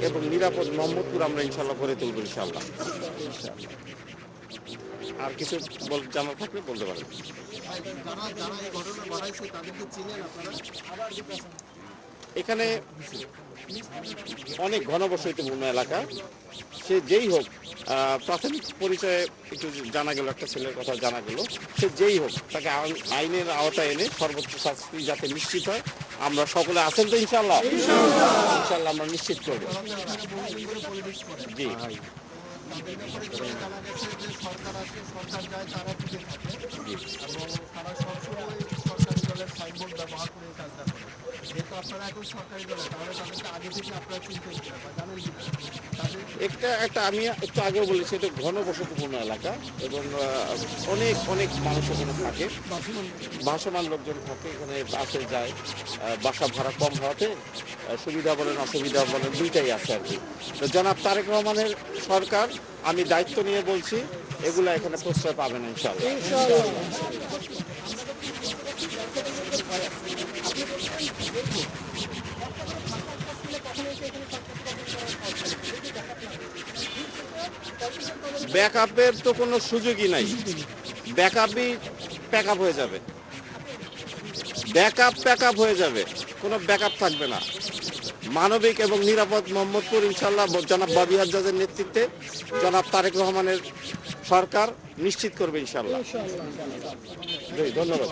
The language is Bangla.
এবং নিরাপদ মোহাম্মদপুর আমরা ইনশাল্লাহ গড়ে তুলব ইনশাল্লাহ। আর কিছু জানার থাকলে বলতে পারেন। এখানে অনেক ঘনবসতিপূর্ণ এলাকা, সে যেই হোক, প্রাথমিক পরিচয়ে একটু জানা গেল, একটা ছেলের কথা জানা গেল, সে যেই হোক তাকে আইনের আওতায় এনে সর্বোচ্চ শাস্তি যাতে নিশ্চিত হয়, আমরা সকলে আছেন তো ইনশাল্লাহ, ইনশাল্লাহ আমরা নিশ্চিত করব। জি একটা আমি একটু আগেও বলেছি, এটা ঘনবসতিপূর্ণ এলাকা এবং অনেক অনেক মানুষ এখানে থাকে, ভাসমান লোকজন থাকে এখানে, আসে যায়। বাসা ভাড়া কম হওয়াতে সুবিধা বলেন অসুবিধা বলেন দুইটাই আছে আর কি। তো জনাব তারেক রহমানের সরকার, আমি দায়িত্ব নিয়ে বলছি, এগুলো এখানে প্রশ্রয় পাবে না ইনশাআল্লাহ। ব্যাকআপের তো কোনো সুযোগই নাই, ব্যাকআপই প্যাকআপ হয়ে যাবে, প্যাকআপ হয়ে যাবে, কোনো ব্যাকআপ থাকবে না। মানবিক এবং নিরাপদ মোহাম্মদপুর ইনশাল্লাহ জনাব ববি হাজ্জাজের নেতৃত্বে জনাব তারেক রহমানের সরকার নিশ্চিত করবে ইনশাল্লাহ। ধন্যবাদ।